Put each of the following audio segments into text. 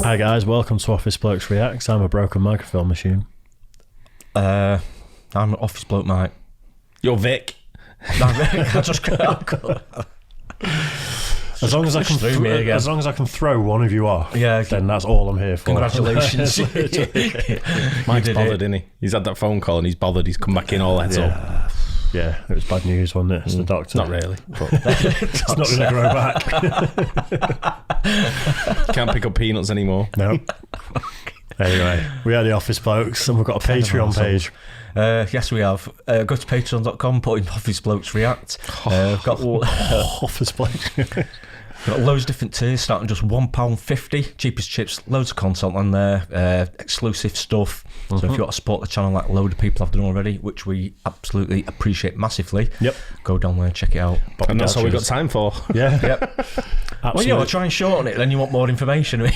Hi guys, welcome to Office Blokes Reacts. I'm a broken microphone machine. I'm an office bloke, mate. You're Vic. No, Vic, I just As long as I can throw one of you off, then that's all I'm here for. Congratulations. Mike's bothered, isn't he? He's had that phone call and he's bothered. He's come back in all heads up. Yeah, it was bad news, wasn't it? It's the doctor. Not really. But it's not going to grow back. Can't pick up peanuts anymore. No. Anyway, we are the Office Blokes and we've got a Patreon page. Yes, we have. Go to patreon.com, put in Office Blokes React. We've got Office Blokes. We've got loads of different tiers, starting just £1.50. Cheapest chips, loads of content on there, exclusive stuff. So if you want to support the channel like a load of people have done already, which we absolutely appreciate massively, go down there and check it out. And that's all we've got time for. Yeah. Yep. Well, yeah, I'll try and shorten it, then you want more information.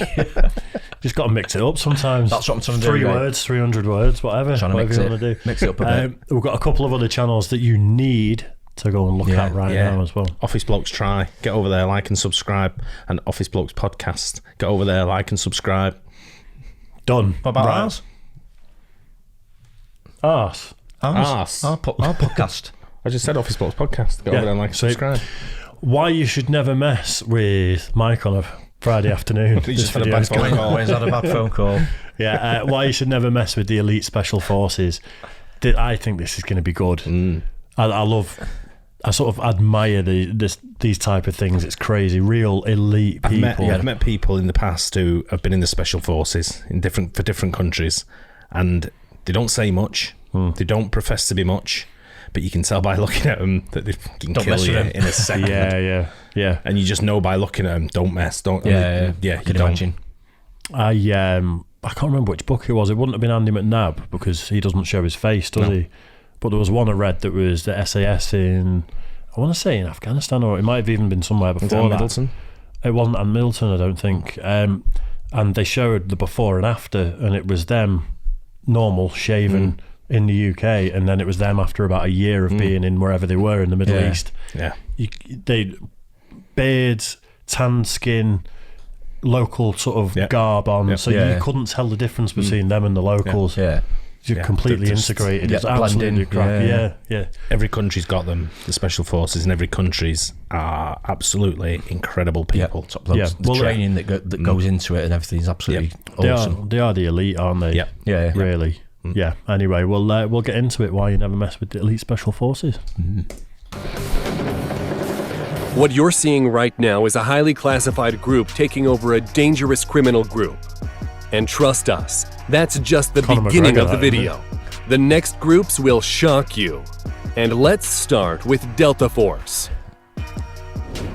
Just got to mix it up sometimes. That's what I'm trying to do. 3 words, 300 words, whatever. Whatever you want to do. Mix it up a bit. We've got a couple of other channels that you need to go and look at now as well. Office Blokes Try. Get over there, like and subscribe. And Office Blokes Podcast. Get over there, like and subscribe. Done. What about ours? Arse. Our podcast. I just said Office Blokes Podcast. Get over there and like and subscribe. Why you should never mess with Mike on a Friday afternoon. He just had a bad phone call. When's had a bad phone call? Yeah, why you should never mess with the elite special forces. I think this is going to be good. I sort of admire these type of things. It's crazy. Real elite people. I've met people in the past who have been in the special forces for different countries, and they don't say much. They don't profess to be much, but you can tell by looking at them that they can kill you in a second. Yeah. And you just know by looking at them, don't mess. Don't. Yeah. You can imagine. I can't remember which book it was. It wouldn't have been Andy McNabb because he doesn't show his face, does he? But there was one I read that was the SAS in, I want to say in Afghanistan, or it might have even been somewhere before that. Middleton? It wasn't Ann Middleton, I don't think. And they showed the before and after, and it was them normal, shaven in the UK, and then it was them after about a year of being in wherever they were in the Middle East. Yeah. They beards, tan skin, local sort of garb on, so you couldn't tell the difference between them and the locals. You're completely integrated. It's absolutely crack. Yeah. Every country's got them, the special forces, and every country's are absolutely incredible people. Top blokes. The training that goes into it and everything is absolutely awesome. They are the elite, aren't they? Yeah. Really. Yeah. Anyway, we'll get into it. Why you never mess with the elite special forces. What you're seeing right now is a highly classified group taking over a dangerous criminal group. And trust us, that's just the beginning of the video. The next groups will shock you. And let's start with Delta Force.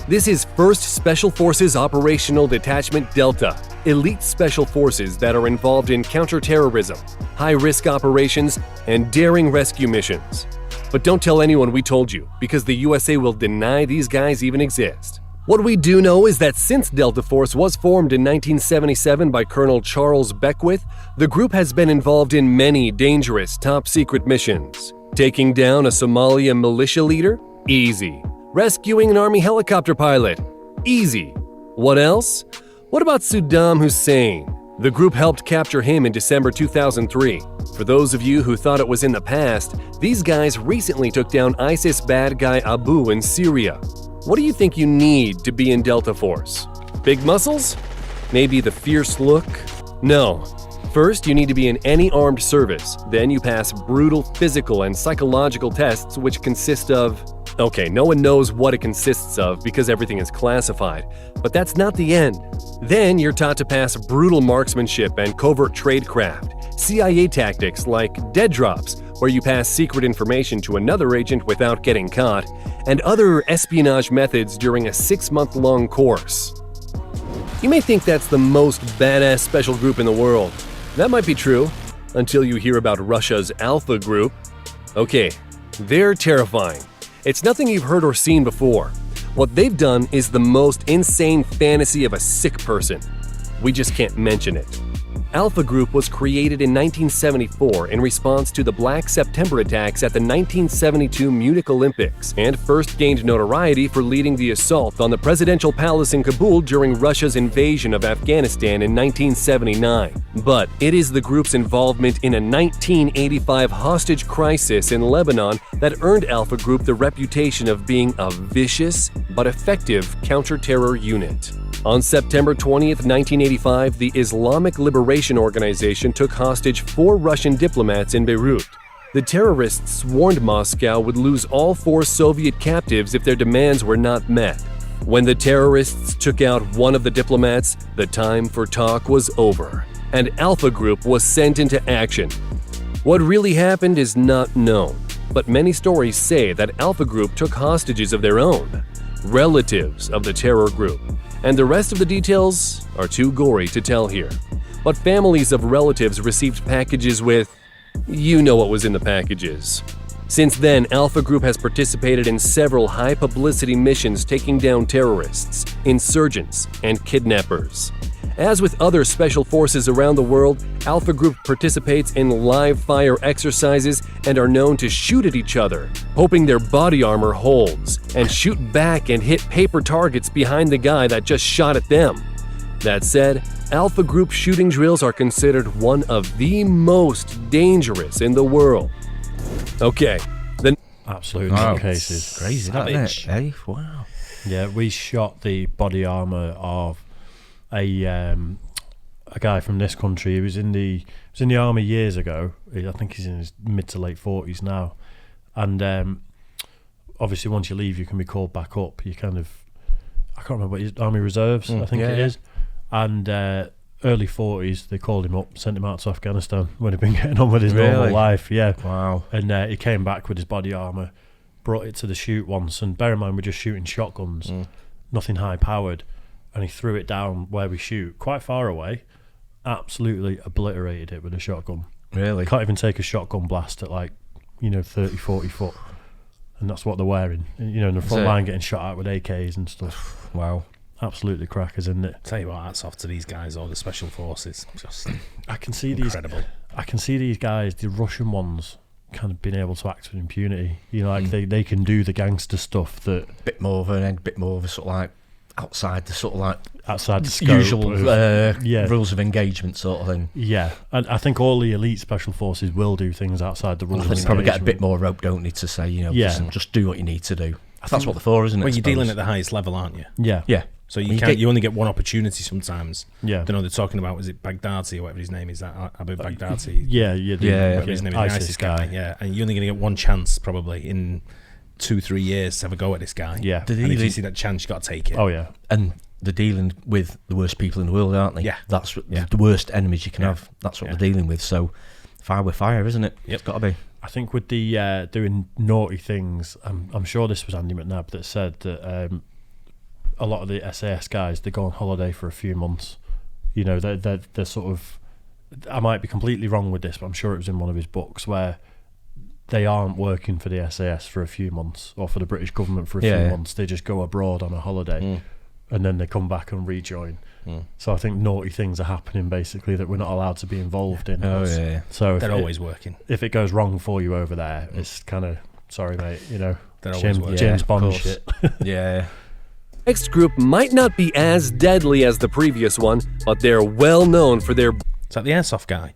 This is 1st Special Forces Operational Detachment Delta, elite special forces that are involved in counterterrorism, high-risk operations, and daring rescue missions. But don't tell anyone we told you, because the USA will deny these guys even exist. What we do know is that since Delta Force was formed in 1977 by Colonel Charles Beckwith, the group has been involved in many dangerous top-secret missions. Taking down a Somalia militia leader? Easy. Rescuing an Army helicopter pilot? Easy. What else? What about Saddam Hussein? The group helped capture him in December 2003. For those of you who thought it was in the past, these guys recently took down ISIS bad guy Abu in Syria. What do you think you need to be in Delta Force? Big muscles? Maybe the fierce look? No. First, you need to be in any armed service. Then you pass brutal physical and psychological tests which consist of... Okay, no one knows what it consists of because everything is classified. But that's not the end. Then you're taught to pass brutal marksmanship and covert tradecraft, CIA tactics like dead drops, where you pass secret information to another agent without getting caught, and other espionage methods during a 6-month-long course. You may think that's the most badass special group in the world. That might be true, until you hear about Russia's Alpha Group. Okay, they're terrifying. It's nothing you've heard or seen before. What they've done is the most insane fantasy of a sick person. We just can't mention it. Alpha Group was created in 1974 in response to the Black September attacks at the 1972 Munich Olympics, and first gained notoriety for leading the assault on the presidential palace in Kabul during Russia's invasion of Afghanistan in 1979. But it is the group's involvement in a 1985 hostage crisis in Lebanon that earned Alpha Group the reputation of being a vicious but effective counter-terror unit. On September 20th, 1985, the Islamic Liberation Organization took hostage 4 Russian diplomats in Beirut. The terrorists warned Moscow would lose all 4 Soviet captives if their demands were not met. When the terrorists took out one of the diplomats, the time for talk was over, and Alpha Group was sent into action. What really happened is not known, but many stories say that Alpha Group took hostages of their own, relatives of the terror group, and the rest of the details are too gory to tell here. But families of relatives received packages with, you know what was in the packages. Since then, Alpha Group has participated in several high-publicity missions taking down terrorists, insurgents, and kidnappers. As with other special forces around the world, Alpha Group participates in live-fire exercises and are known to shoot at each other, hoping their body armor holds, and shoot back and hit paper targets behind the guy that just shot at them. That said, Alpha Group shooting drills are considered one of the most dangerous in the world. Okay, the absolute cases. Crazy, isn't it? Hey, wow. Yeah, we shot the body armor of a guy from this country. He was in the army years ago. I think he's in his mid to late 40s now. And obviously, once you leave, you can be called back up. You kind of, I can't remember what his Army Reserves, I think it is. And early 40s, they called him up, sent him out to Afghanistan when he'd been getting on with his normal life. Yeah. Wow. And he came back with his body armor, brought it to the shoot once. And bear in mind, we're just shooting shotguns, nothing high powered. And he threw it down where we shoot, quite far away, absolutely obliterated it with a shotgun. Really? Can't even take a shotgun blast at 30, 40 foot. And that's what they're wearing. In the front line getting shot at with AKs and stuff. Wow. Absolutely crackers, isn't it? Tell you what, hats off to these guys, all the special forces. Just I can see incredible. I can see these guys, the Russian ones, kind of being able to act with impunity. They can do the gangster stuff that... Bit more of a sort of like outside the scope usual of, rules of engagement sort of thing. Yeah, and I think all the elite special forces will do things outside the rules of engagement. Probably get a bit more rope, don't need to say, just do what you need to do. That's what they're for, isn't it? Well, you're dealing at the highest level, aren't you? Yeah. Yeah. So you only get one opportunity sometimes. Yeah. I don't know, they're talking about, was it Baghdadi or whatever his name is, that Abu Baghdadi? Yeah. His name is ISIS guy. Yeah, and you're only going to get one chance probably in 2-3 years to have a go at this guy. Yeah. And if you see that chance, you got to take it. Oh, yeah. And they're dealing with the worst people in the world, aren't they? Yeah. That's the worst enemies you can have. That's what they're dealing with. So fire with fire, isn't it? Yep. It's got to be. I think with the doing naughty things, I'm sure this was Andy McNabb that said that a lot of the SAS guys, they go on holiday for a few months. They're sort of, I might be completely wrong with this, but I'm sure it was in one of his books, where they aren't working for the SAS for a few months or for the British government for a few months. They just go abroad on a holiday and then they come back and rejoin. So I think naughty things are happening basically that we're not allowed to be involved in. Oh yeah. So they're always working. If it goes wrong for you over there, it's kind of sorry, mate. They're always working. James Bond shit. Yeah. next group might not be as deadly as the previous one, but they're well known for their... Is that the airsoft guy?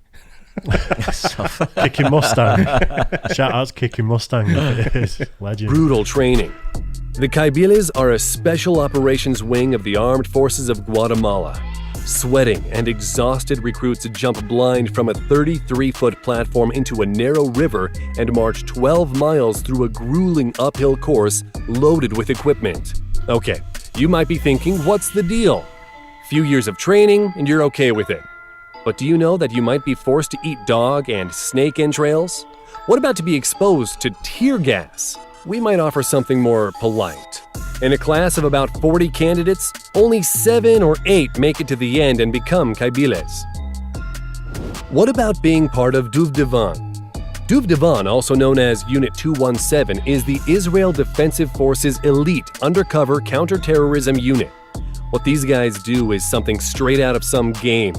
Kicking Mustang. Shout out to Kicking Mustang. It is. Legend. Brutal training. The Caibiles are a special operations wing of the armed forces of Guatemala. Sweating and exhausted recruits jump blind from a 33-foot platform into a narrow river and march 12 miles through a grueling uphill course loaded with equipment. Okay, you might be thinking, what's the deal? Few years of training and you're okay with it. But do you know that you might be forced to eat dog and snake entrails? What about to be exposed to tear gas? We might offer something more polite. In a class of about 40 candidates, only 7 or 8 make it to the end and become Caibiles. What about being part of Duvdevan? Duvdevan, also known as Unit 217, is the Israel Defensive Forces elite undercover counterterrorism unit. What these guys do is something straight out of some game.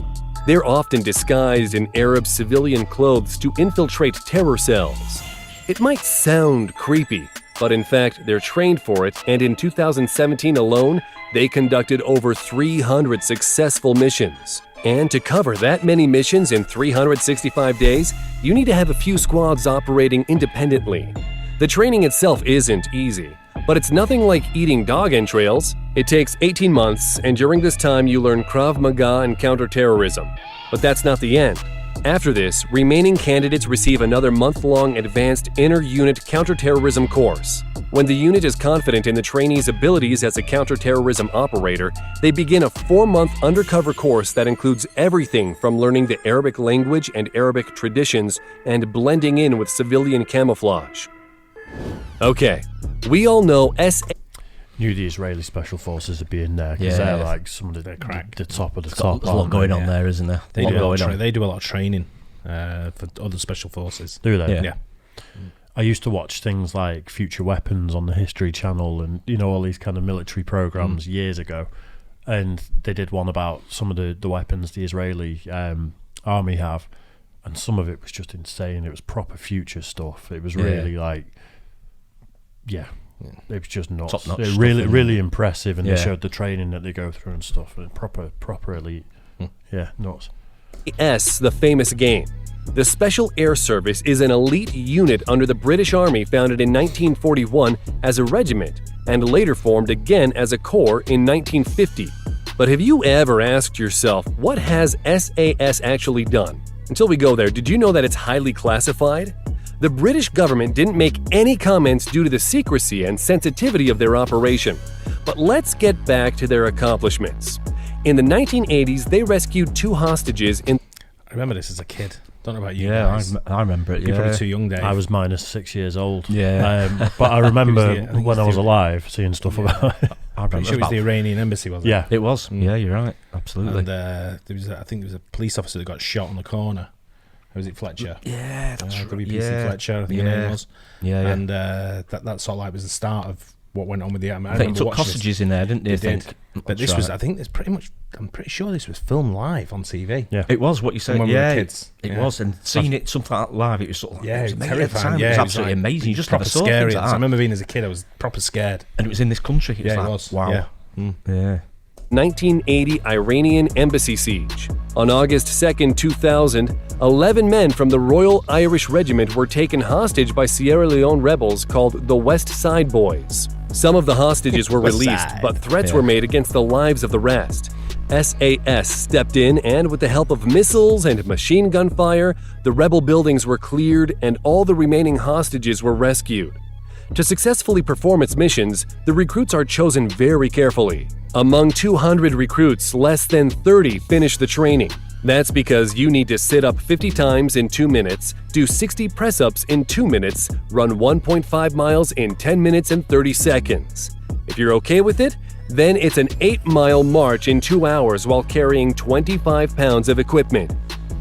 They're often disguised in Arab civilian clothes to infiltrate terror cells. It might sound creepy, but in fact, they're trained for it, and in 2017 alone, they conducted over 300 successful missions. And to cover that many missions in 365 days, you need to have a few squads operating independently. The training itself isn't easy, but it's nothing like eating dog entrails. It takes 18 months, and during this time you learn Krav Maga and counterterrorism. But that's not the end. After this, remaining candidates receive another month-long advanced inter-unit counterterrorism course. When the unit is confident in the trainee's abilities as a counterterrorism operator, they begin a 4-month undercover course that includes everything from learning the Arabic language and Arabic traditions and blending in with civilian camouflage. Okay, we all know Knew the Israeli Special Forces would be in there because they're like some of the top of the top. There's a lot going on there, isn't there? They do a lot of training for other special forces. Do they? Yeah. I used to watch things like Future Weapons on the History Channel and, all these kind of military programs years ago. And they did one about some of the weapons the Israeli army have. And some of it was just insane. It was proper future stuff. It was really it was just nuts. Top-notch it was really impressive, and they showed the training that they go through and stuff. And proper elite. Nuts. the famous game. The Special Air Service is an elite unit under the British Army founded in 1941 as a regiment and later formed again as a corps in 1950. But have you ever asked yourself, what has SAS actually done? Until we go there, did you know that it's highly classified? The British government didn't make any comments due to the secrecy and sensitivity of their operation. But let's get back to their accomplishments. In the 1980s, they rescued 2 hostages in... I remember this as a kid. Don't know about you guys. I remember it, You're probably too young, Dave. I was minus 6 years old. Yeah. But I remember when I was alive seeing stuff about it. I'm pretty sure it was the Iranian embassy, wasn't it? Yeah, it was. Yeah, you're right. Absolutely. And I think there was a police officer that got shot on the corner. Or was it Fletcher? Yeah, that's right. WPC Fletcher, I think his name was. Yeah. And that sort of like was the start of what went on with the... I think they took hostages in there, didn't they? But this was, I think it's pretty much, I'm pretty sure this was filmed live on TV. Yeah. It was what you said. When we were kids. It was. And seeing it something like that live, it was sort of it was terrifying. Yeah, it was absolutely amazing. You just never saw scary. things like that. I remember being as a kid, I was proper scared. And it was in this country. It was. Wow. Yeah. 1980 Iranian embassy siege. On August 2nd, 2000, 11 men from the Royal Irish Regiment were taken hostage by Sierra Leone rebels called the West Side Boys. Some of the hostages were released, but threats were made against the lives of the rest. SAS stepped in, and with the help of missiles and machine gun fire, the rebel buildings were cleared and all the remaining hostages were rescued. To successfully perform its missions, the recruits are chosen very carefully. Among 200 recruits, less than 30 finish the training. That's because you need to sit up 50 times in 2 minutes, do 60 press-ups in 2 minutes, run 1.5 miles in 10 minutes and 30 seconds. If you're okay with it, then it's an 8-mile march in 2 hours while carrying 25 pounds of equipment.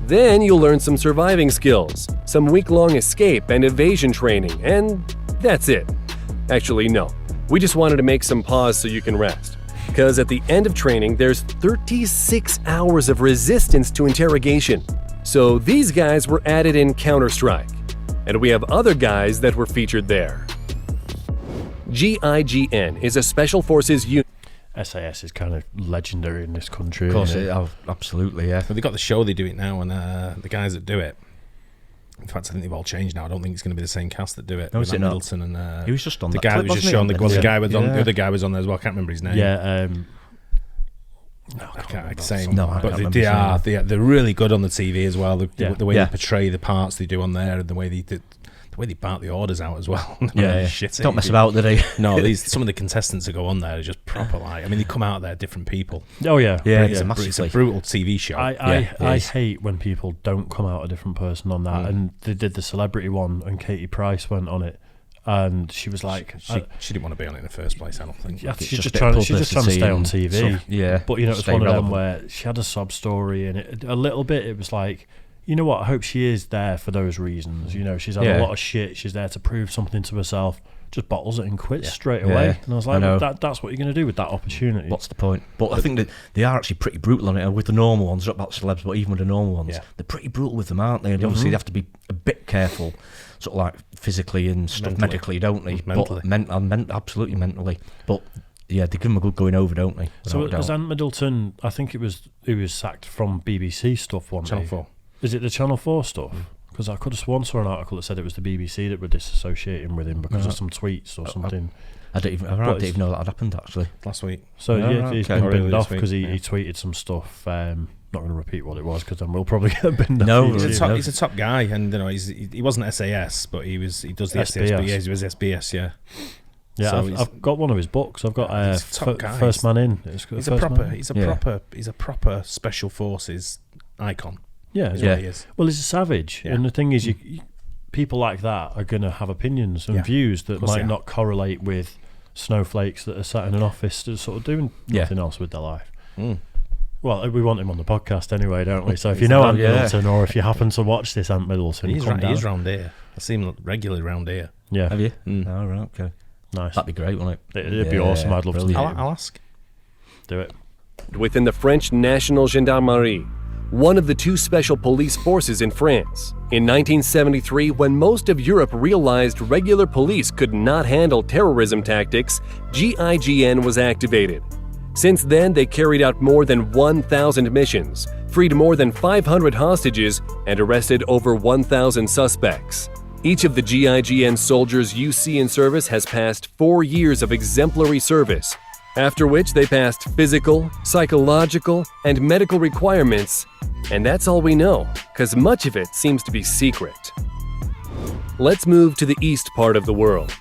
Then you'll learn some surviving skills, some week-long escape and evasion training, and that's it. Actually, no. We just wanted to make some pause so you can rest. Because at the end of training, there's 36 hours of resistance to interrogation. So these guys were added in Counter-Strike. And we have other guys that were featured there. GIGN is a Special Forces unit. SAS is kind of legendary in this country. Of course, absolutely, yeah. But they got the show, they do it now, and the guys that do it, in fact, I think they've all changed now. I don't think it's going to be the same cast that do it. No, is it not? Middleton and he was just on the that guy clip, that was just wasn't shown. he, The guy was on. The other guy was on there as well. I can't remember his name. Yeah. I can't say. No, I but can't they're really good on the TV as well. The way Yeah. they portray the parts they do on there, and the way they bark the orders out as well. Shit. Don't mess about, did he? No, some of the contestants that go on there are just proper like. I mean, they come out there different people. Oh yeah. It's a brutal TV show. I hate when people don't come out a different person on that. And they did the celebrity one, and Katie Price went on it, and she was like, she didn't want to be on it in the first place. I don't think. She's just trying to stay on TV. Yeah, but it's one of them where she had a sob story, and it a little bit. It was like, you know what? I hope she is there for those reasons. She's had a lot of shit. She's there to prove something to herself. just bottles it and quits straight away. And I was like, that's what you're going to do with that opportunity. What's the point? But I think that they are actually pretty brutal on it with the normal ones. Not about celebs, but even with the normal ones, they're pretty brutal with them, aren't they? And obviously they have to be a bit careful, sort of like physically and stuff, medically, don't they? Mentally. But absolutely mentally. But yeah, they give him a good going over, don't they? So as Ant Middleton, I think he was sacked from BBC stuff one day. Channel 4. Is it the Channel 4 stuff? Because I could have sworn saw an article that said it was the BBC that were disassociating with him because of some tweets or something. I didn't even know that had happened, actually. Last week. So he's been binned off because he tweeted some stuff. Not going to repeat what it was because then we'll probably get binned off. No, he's a top guy, and he wasn't SAS, but he does the SBS. He was SBS, yeah. Yeah, so I've got one of his books. I've got First Man In. He's a proper special forces icon. Yeah, is what he is. Well, he's a savage, and the thing is, people like that are going to have opinions and views that might not correlate with snowflakes that are sat in an office to sort of doing nothing else with their life. Well, we want him on the podcast anyway, don't we? So if you know Ant Middleton, or if you happen to watch this Ant Middleton, he's round here. I see him regularly round here. Yeah, have you? Oh, right, okay. Nice. That'd be great, wouldn't it? It'd be awesome. I'd love to. I'll ask. Do it. Within the French National Gendarmerie, one of the two special police forces in France. In 1973, when most of Europe realized regular police could not handle terrorism tactics, GIGN was activated. Since then, they carried out more than 1,000 missions, freed more than 500 hostages, and arrested over 1,000 suspects. Each of the GIGN soldiers you see in service has passed 4 years of exemplary service, after which they passed physical, psychological, and medical requirements, and that's all we know, because much of it seems to be secret. Let's move to the east part of the world.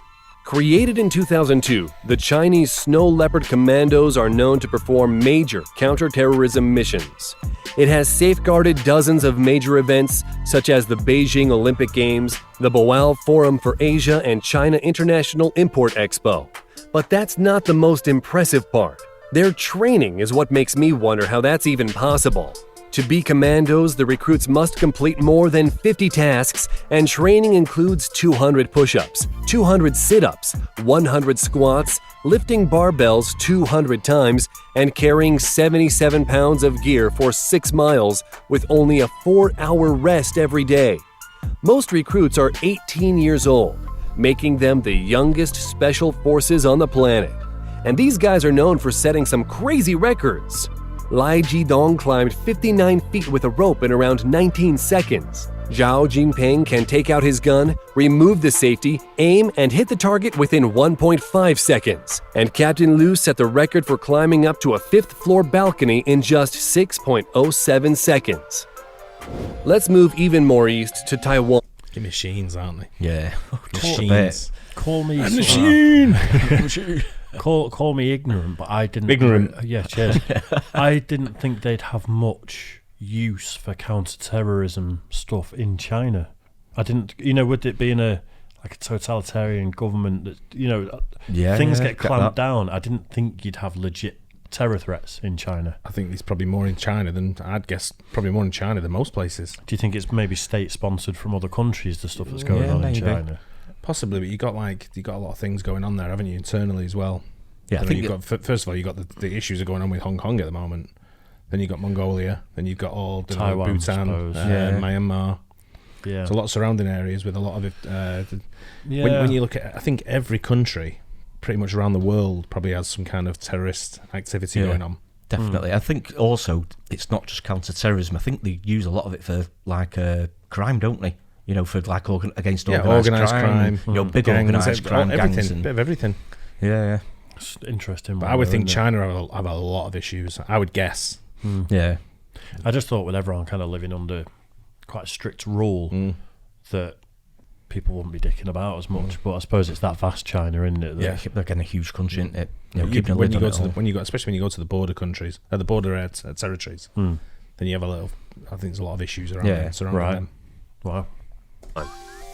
Created in 2002, the Chinese Snow Leopard Commandos are known to perform major counter-terrorism missions. It has safeguarded dozens of major events, such as the Beijing Olympic Games, the Boao Forum for Asia and China International Import Expo. But that's not the most impressive part. Their training is what makes me wonder how that's even possible. To be commandos, the recruits must complete more than 50 tasks, and training includes 200 push-ups, 200 sit-ups, 100 squats, lifting barbells 200 times, and carrying 77 pounds of gear for 6 miles with only a 4-hour rest every day. Most recruits are 18 years old, making them the youngest special forces on the planet. And these guys are known for setting some crazy records. Lai Jidong climbed 59 feet with a rope in around 19 seconds. Zhao Jinping can take out his gun, remove the safety, aim, and hit the target within 1.5 seconds. And Captain Liu set the record for climbing up to a 5th-floor balcony in just 6.07 seconds. Let's move even more east to Taiwan. They're machines, aren't they? Yeah. Machines. Call me Machine. Call me ignorant, but I didn't. Ignorant. Yeah, cheers. I didn't think they'd have much use for counter-terrorism stuff in China. I didn't. With it being a totalitarian government that things get clamped down. I didn't think you'd have legit terror threats in China. I think there's probably more in China than probably more in China than most places. Do you think it's maybe state-sponsored from other countries? The stuff that's going on in China. Possibly, but you got a lot of things going on there, haven't you, internally as well? Yeah, I think you've got first of all, you got the issues that are going on with Hong Kong at the moment. Then you've got Mongolia. Then you've got all Taiwan, Bhutan, Myanmar. Yeah, so a lot of surrounding areas with a lot of it. When you look at, I think every country, pretty much around the world, probably has some kind of terrorist activity going on. Definitely. I think also it's not just counter-terrorism. I think they use a lot of it for crime, don't they? For against organised crime. Big gangs, organised crime gangs. A bit of everything. Yeah. It's interesting. But I would think China have a lot of issues. I would guess. Yeah. I just thought with everyone kind of living under quite a strict rule that people wouldn't be dicking about as much. But I suppose it's that vast China, isn't it? Yeah, they're getting a huge country, isn't it? Especially when you go to the border countries, the border territories, then you have I think there's a lot of issues around surrounding them. Wow.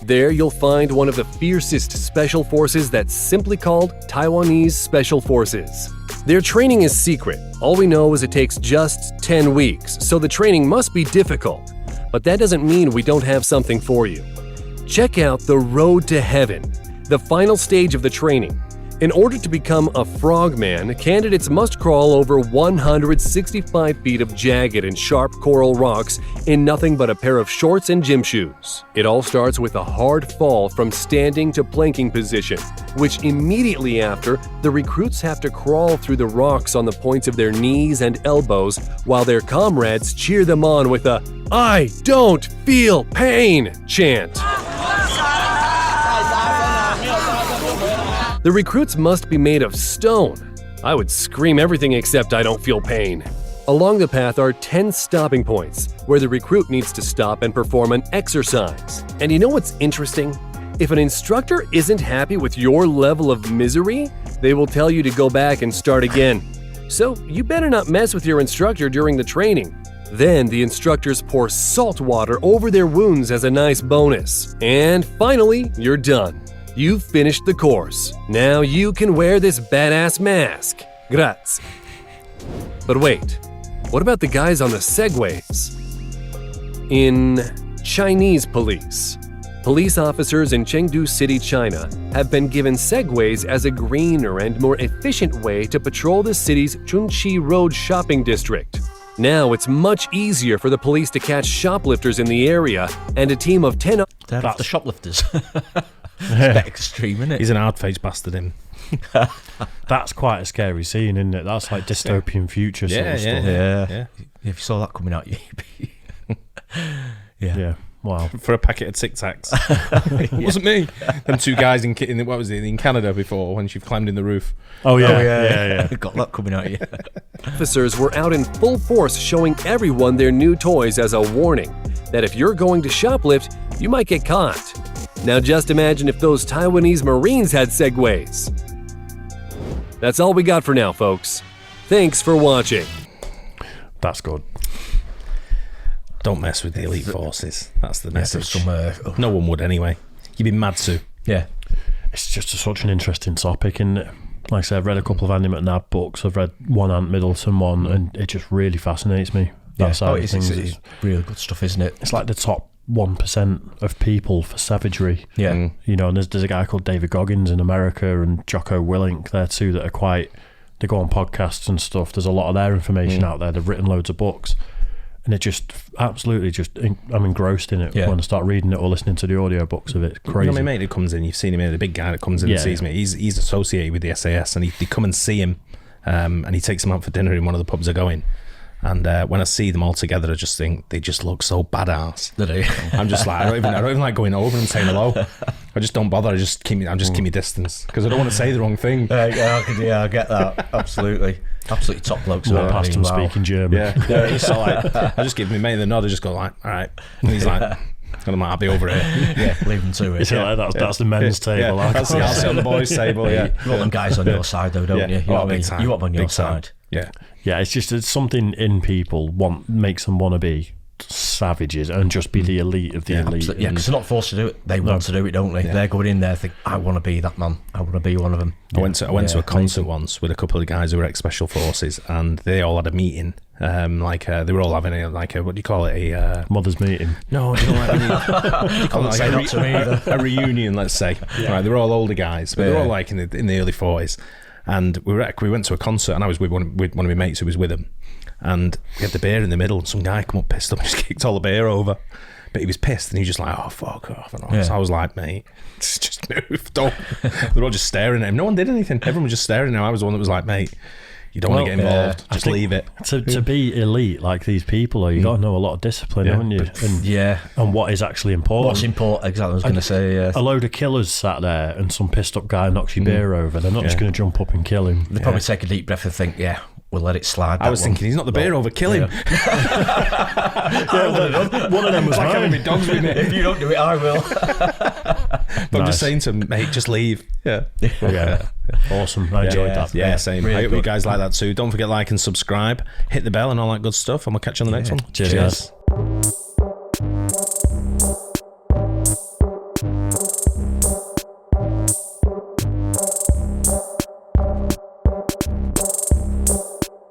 There you'll find one of the fiercest special forces that's simply called Taiwanese Special Forces. Their training is secret. All we know is it takes just 10 weeks, so the training must be difficult. But that doesn't mean we don't have something for you. Check out The Road to Heaven. the final stage of the training. In order to become a frogman, candidates must crawl over 165 feet of jagged and sharp coral rocks in nothing but a pair of shorts and gym shoes. It all starts with a hard fall from standing to planking position, which immediately after, the recruits have to crawl through the rocks on the points of their knees and elbows while their comrades cheer them on with a "I don't feel pain" chant. The recruits must be made of stone. I would scream everything except "I don't feel pain." Along the path are 10 stopping points, where the recruit needs to stop and perform an exercise. And you know what's interesting? If an instructor isn't happy with your level of misery, they will tell you to go back and start again. So you better not mess with your instructor during the training. Then the instructors pour salt water over their wounds as a nice bonus. And finally, you're done. You've finished the course. Now you can wear this badass mask. Grazie. But wait, what about the guys on the Segways? In Chinese police, police officers in Chengdu City, China, have been given Segways as a greener and more efficient way to patrol the city's Chunqi Road shopping district. Now it's much easier for the police to catch shoplifters in the area, and a team of 10... They're after shoplifters. It's a bit extreme, isn't it? He's an hard-faced bastard, him. That's quite a scary scene, isn't it? That's like dystopian future sort of stuff. Yeah. If you saw that coming out, Yeah. Wow. For a packet of Tic Tacs. It wasn't me. Them two guys in what was it, in Canada before, when she climbed in the roof. Oh yeah. Got that coming out, yeah. Officers were out in full force showing everyone their new toys as a warning that if you're going to shoplift, you might get caught. Now just imagine if those Taiwanese Marines had Segways. That's all we got for now, folks. Thanks for watching. That's good. Don't mess with the elite forces. That's the message. Yeah, no one would anyway. You'd be mad to. Yeah. It's just such an interesting topic, isn't it? Like I said, I've read a couple of Andy McNabb books. I've read one Ant Middleton one, and it just really fascinates me. That side of things. It's really good stuff, isn't it? It's like the top 1% of people for savagery. Yeah. You know, and there's a guy called David Goggins in America and Jocko Willink there too that are quite... They go on podcasts and stuff. There's a lot of their information out there. They've written loads of books. And it just absolutely I'm engrossed in it when I start reading it or listening to the audio books of it. It's crazy. You know, my mate who comes in, you've seen him, the big guy that comes in and sees me. He's associated with the SAS, and they come and see him, and he takes them out for dinner in one of the pubs they're going. And when I see them all together, I just think they just look so badass. Do they? I'm just like, I don't even like going over and saying hello. I just don't bother. I just keep me distance because I don't want to say the wrong thing. Yeah, I get that. Absolutely top blokes. Walk past him speaking German. Yeah. He's so like, I just give my mate the nod. I just go like, all right. And he's like, and I'm like, I'll be over here. Yeah, leave them to it. That's the men's table. I'll sit on the boys' table. Yeah, you want them guys on your side though, don't you? You want them on your side. Yeah. Yeah, it's something in people makes them want to be savages and just be the elite of the elite. Absolutely. Yeah, because they're not forced to do it. They want to do it, don't they? Yeah. They're going in there think, I want to be that man. I want to be one of them. I went to a concert once with a couple of guys who were ex-special forces, and they all had a meeting. They were all having a what do you call it? A mother's meeting. No, do you know what I mean? A reunion, let's say. Yeah. Right, they were all older guys, but they were all like in the early 40s. And we went to a concert, and I was with one of my mates who was with him, and we had the beer in the middle, and some guy come up pissed up and just kicked all the beer over. But he was pissed, and he just like, oh, fuck off. And so I was like, mate, just move, don't. They're all just staring at him. No one did anything. Everyone was just staring at him. I was the one that was like, mate, you don't want to get involved. Just leave it. To be elite like these people are, you got to know a lot of discipline, haven't you? And what is actually important. What's important, exactly, I was going to say. A load of killers sat there and some pissed up guy knocks your beer over. They're not just going to jump up and kill him. They probably take a deep breath and think, we'll let it slide. I was thinking, he's not the beer over, kill him. One of them was like having my dogs with me. If you don't do it, I will. But I'm just saying to him, mate, just leave. Yeah. Awesome. I enjoyed that. Yeah, same. Really I hope you guys like that too. Don't forget like and subscribe, hit the bell and all that good stuff, and we'll catch you on the next one. Cheers.